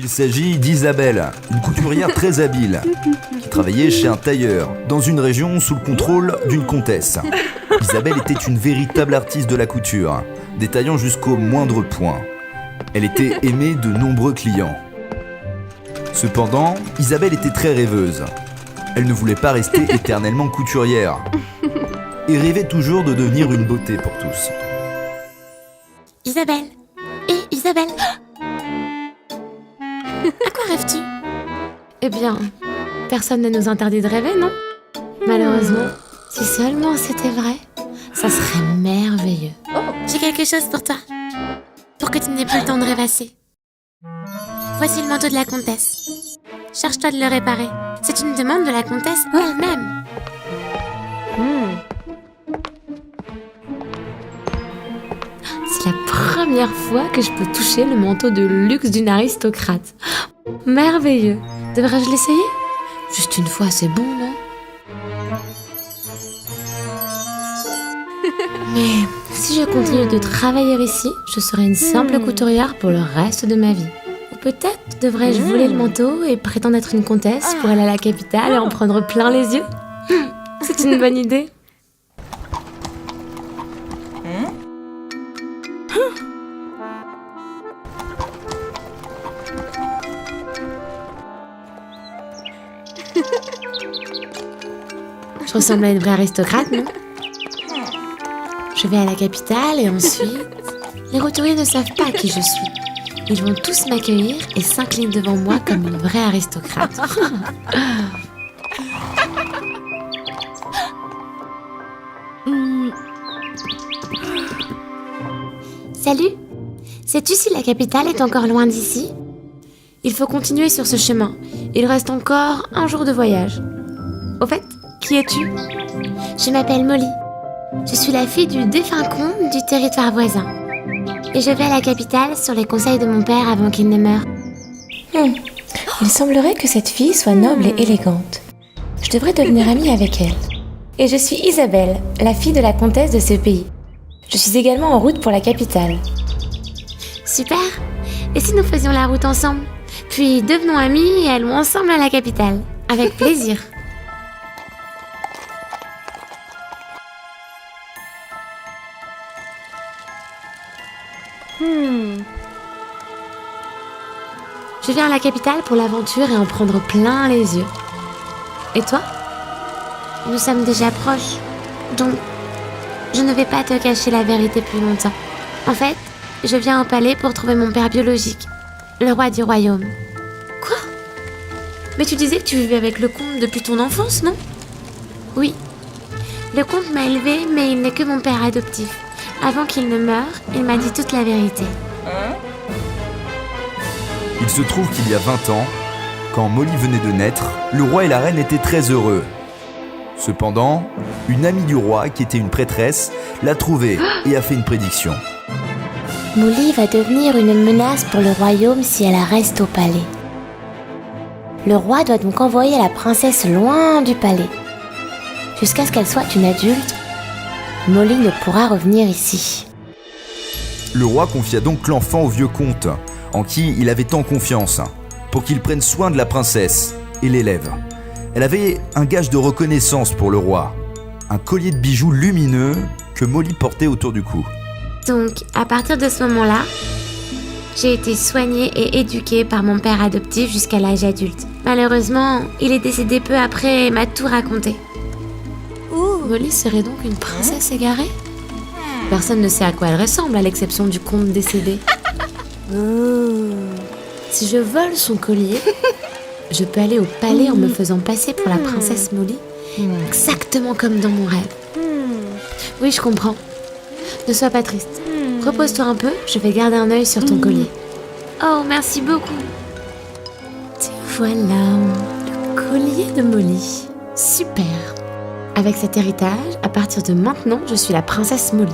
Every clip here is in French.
Il s'agit d'Isabelle, une couturière très habile, qui travaillait chez un tailleur, dans une région sous le contrôle d'une comtesse. Isabelle était une véritable artiste de la couture, détaillant jusqu'au moindre point. Elle était aimée de nombreux clients. Cependant, Isabelle était très rêveuse. Elle ne voulait pas rester éternellement couturière et rêvait toujours de devenir une beauté pour tous. Isabelle. Isabelle. À quoi rêves-tu? Eh bien, personne ne nous interdit de rêver, non? Malheureusement, si seulement c'était vrai, ça serait merveilleux. J'ai quelque chose pour toi. Pour que tu n'aies plus le temps de rêvasser. Voici le manteau de la comtesse. Charge-toi de le réparer. C'est une demande de la comtesse elle-même. C'est la première fois que je peux toucher le manteau de luxe d'une aristocrate. Merveilleux. Devrais-je l'essayer? Juste une fois, c'est bon, non? Mais si je continue de travailler ici, je serai une simple couturière pour le reste de ma vie. Ou peut-être devrais-je voler le manteau et prétendre être une comtesse pour aller à la capitale et en prendre plein les yeux. C'est une bonne idée. Je ressemble à une vraie aristocrate, non? Je vais à la capitale et ensuite... Les roturiers ne savent pas qui je suis. Ils vont tous m'accueillir et s'inclinent devant moi comme une vraie aristocrate. Salut. Sais-tu si la capitale est encore loin d'ici? Il faut continuer sur ce chemin. Il reste encore un jour de voyage. Au fait, qui es-tu? Je m'appelle Molly. Je suis la fille du défunt comte du territoire voisin. Et je vais à la capitale sur les conseils de mon père avant qu'il ne meure. Il semblerait que cette fille soit noble et élégante. Je devrais devenir amie avec elle. Et je suis Isabelle, la fille de la comtesse de ce pays. Je suis également en route pour la capitale. Super. Et si nous faisions la route ensemble? Puis devenons amis et allons ensemble à la capitale. Avec plaisir. Je viens à la capitale pour l'aventure et en prendre plein les yeux. Et toi? Nous sommes déjà proches. Donc, je ne vais pas te cacher la vérité plus longtemps. En fait, je viens au palais pour trouver mon père biologique, le roi du royaume. Quoi? Mais tu disais que tu vivais avec le comte depuis ton enfance, non? Oui. Le comte m'a élevée, mais il n'est que mon père adoptif. Avant qu'il ne meure, il m'a dit toute la vérité. Il se trouve qu'il y a 20 ans, quand Molly venait de naître, le roi et la reine étaient très heureux. Cependant, une amie du roi, qui était une prêtresse, l'a trouvée et a fait une prédiction. Molly va devenir une menace pour le royaume si elle reste au palais. Le roi doit donc envoyer la princesse loin du palais. Jusqu'à ce qu'elle soit une adulte, Molly ne pourra revenir ici. Le roi confia donc l'enfant au vieux comte, en qui il avait tant confiance, pour qu'il prenne soin de la princesse et l'élève. Elle avait un gage de reconnaissance pour le roi, un collier de bijoux lumineux que Molly portait autour du cou. Donc, à partir de ce moment-là, j'ai été soignée et éduquée par mon père adoptif jusqu'à l'âge adulte. Malheureusement, il est décédé peu après et m'a tout raconté. Molly serait donc une princesse égarée? Personne ne sait à quoi elle ressemble, à l'exception du comte décédé. Si je vole son collier, je peux aller au palais en me faisant passer pour la princesse Molly, exactement comme dans mon rêve. Oui, je comprends. Ne sois pas triste. Repose-toi un peu, je vais garder un œil sur ton collier. Oh, merci beaucoup. Te voilà, le collier de Molly. Super. Avec cet héritage, à partir de maintenant, je suis la princesse Molly.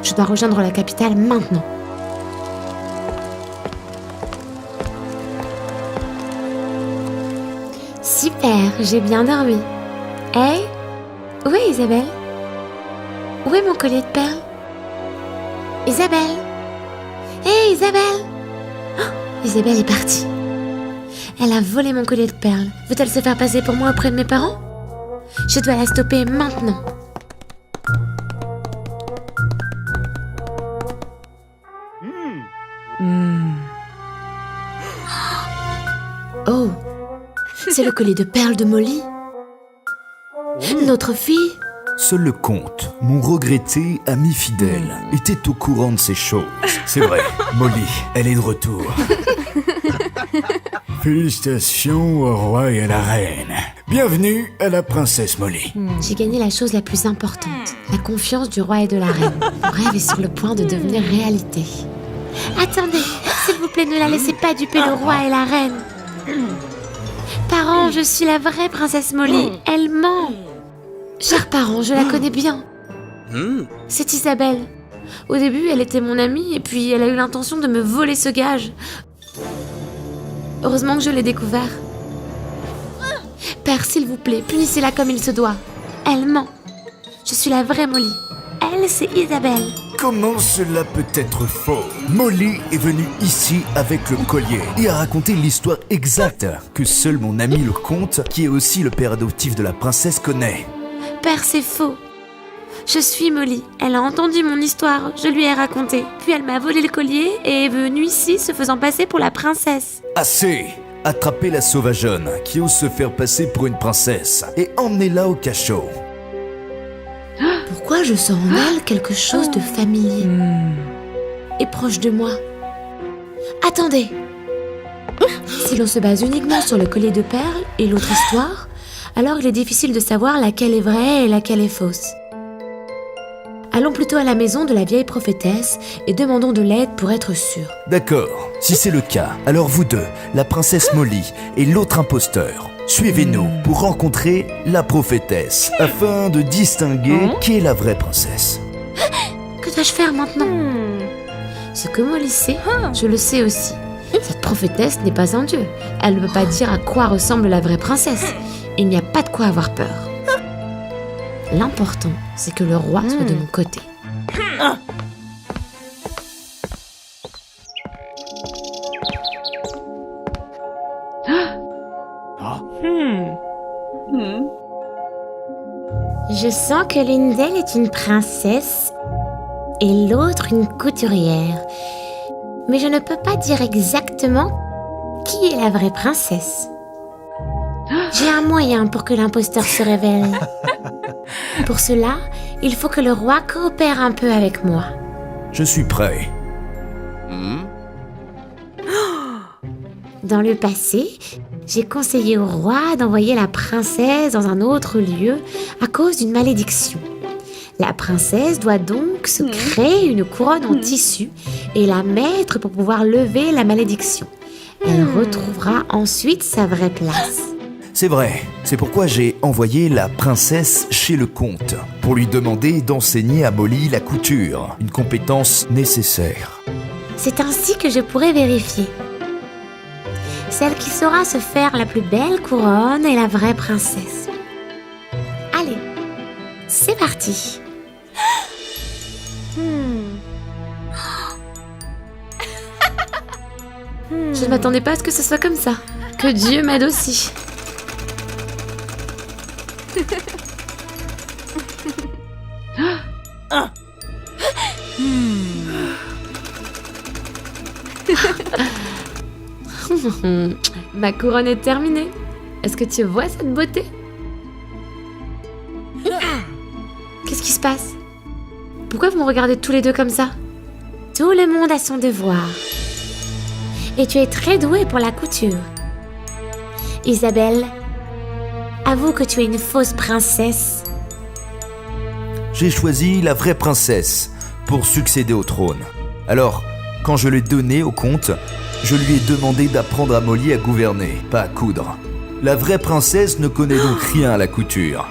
Je dois rejoindre la capitale maintenant. Super, j'ai bien dormi. Hey, où est Isabelle? Où est mon collier de perles? Isabelle? Hey Isabelle! Oh, Isabelle est partie. Elle a volé mon collier de perles. Veut-elle se faire passer pour moi auprès de mes parents? Je dois la stopper maintenant. Oh, c'est le collier de perles de Molly. Notre fille. Seul le comte, mon regretté ami fidèle, était au courant de ces choses. C'est vrai, Molly, elle est de retour. Félicitations au roi et à la reine. Bienvenue à la princesse Molly. J'ai gagné la chose la plus importante, la confiance du roi et de la reine. Mon rêve est sur le point de devenir réalité. Attendez, s'il vous plaît, ne la laissez pas duper le roi et la reine. Parents, je suis la vraie princesse Molly. Elle ment. Chers parents, je la connais bien. C'est Isabelle. Au début, elle était mon amie et puis elle a eu l'intention de me voler ce gage. Heureusement que je l'ai découvert. Père, s'il vous plaît, punissez-la comme il se doit. Elle ment. Je suis la vraie Molly. Elle, c'est Isabelle. Comment cela peut être faux? Molly est venue ici avec le collier et a raconté l'histoire exacte que seul mon ami le comte, qui est aussi le père adoptif de la princesse, connaît. Père, c'est faux. Je suis Molly. Elle a entendu mon histoire. Je lui ai raconté. Puis elle m'a volé le collier et est venue ici se faisant passer pour la princesse. Assez! Attrapez la sauvageonne qui ose se faire passer pour une princesse et emmenez-la au cachot. Pourquoi je sens en elle quelque chose de familier et proche de moi? Attendez! Si l'on se base uniquement sur le collier de perles et l'autre histoire, alors il est difficile de savoir laquelle est vraie et laquelle est fausse. Allons plutôt à la maison de la vieille prophétesse et demandons de l'aide pour être sûrs. D'accord, si c'est le cas, alors vous deux, la princesse Molly et l'autre imposteur, suivez-nous pour rencontrer la prophétesse, afin de distinguer qui est la vraie princesse. Que dois-je faire maintenant? Ce que Molly sait, je le sais aussi. Cette prophétesse n'est pas un dieu. Elle ne peut pas dire à quoi ressemble la vraie princesse. Il n'y a pas de quoi avoir peur. L'important, c'est que le roi soit de mon côté. Je sens que l'une d'elles est une princesse et l'autre une couturière. Mais je ne peux pas dire exactement qui est la vraie princesse. J'ai un moyen pour que l'imposteur se révèle. Pour cela, il faut que le roi coopère un peu avec moi. Je suis prêt. Dans le passé, j'ai conseillé au roi d'envoyer la princesse dans un autre lieu à cause d'une malédiction. La princesse doit donc se créer une couronne en tissu et la mettre pour pouvoir lever la malédiction. Elle retrouvera ensuite sa vraie place. C'est vrai, c'est pourquoi j'ai envoyé la princesse chez le comte, pour lui demander d'enseigner à Molly la couture, une compétence nécessaire. C'est ainsi que je pourrai vérifier. Celle qui saura se faire la plus belle couronne est la vraie princesse. Allez, c'est parti. Je ne m'attendais pas à ce que ce soit comme ça. Que Dieu m'aide aussi. Ma couronne est terminée. Est-ce que tu vois cette beauté? Qu'est-ce qui se passe? Pourquoi vous me regardez tous les deux comme ça? Tout le monde a son devoir. Et tu es très douée pour la couture. Isabelle, avoue que tu es une fausse princesse. J'ai choisi la vraie princesse pour succéder au trône. Alors, quand je l'ai donnée au comte, je lui ai demandé d'apprendre à Molly à gouverner, pas à coudre. La vraie princesse ne connaît donc rien à la couture.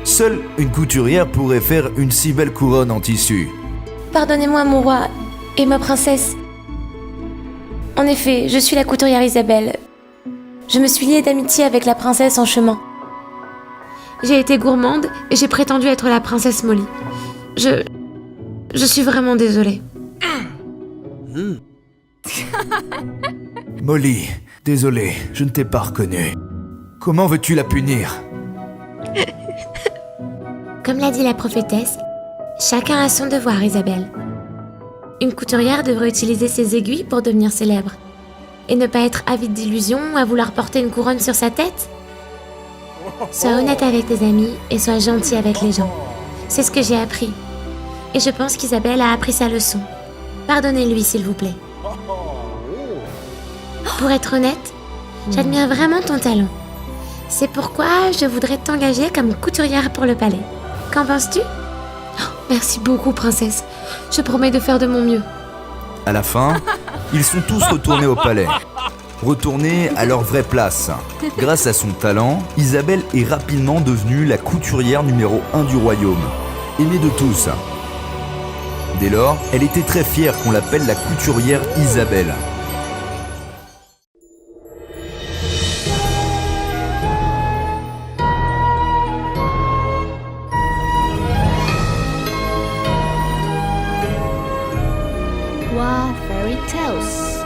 Seule une couturière pourrait faire une si belle couronne en tissu. Pardonnez-moi, mon roi et ma princesse. En effet, je suis la couturière Isabelle. Je me suis liée d'amitié avec la princesse en chemin. J'ai été gourmande et j'ai prétendu être la princesse Molly. Je suis vraiment désolée. Molly, Désolé, je ne t'ai pas reconnu. Comment veux-tu la punir? Comme l'a dit la prophétesse, chacun a son devoir, Isabelle. Une couturière devrait utiliser ses aiguilles pour devenir célèbre. Et ne pas être avide d'illusions à vouloir porter une couronne sur sa tête. Sois honnête avec tes amis et sois gentil avec les gens. C'est ce que j'ai appris. Et je pense qu'Isabelle a appris sa leçon. Pardonnez-lui, s'il vous plaît. Pour être honnête, j'admire vraiment ton talent. C'est pourquoi je voudrais t'engager comme couturière pour le palais. Qu'en penses-tu? Merci beaucoup, princesse. Je promets de faire de mon mieux. À la fin, ils sont tous retournés au palais. Retournés à leur vraie place. Grâce à son talent, Isabelle est rapidement devenue la couturière numéro 1 du royaume, aimée de tous. Dès lors, elle était très fière qu'on l'appelle la couturière Isabelle. Wow, fairy tales.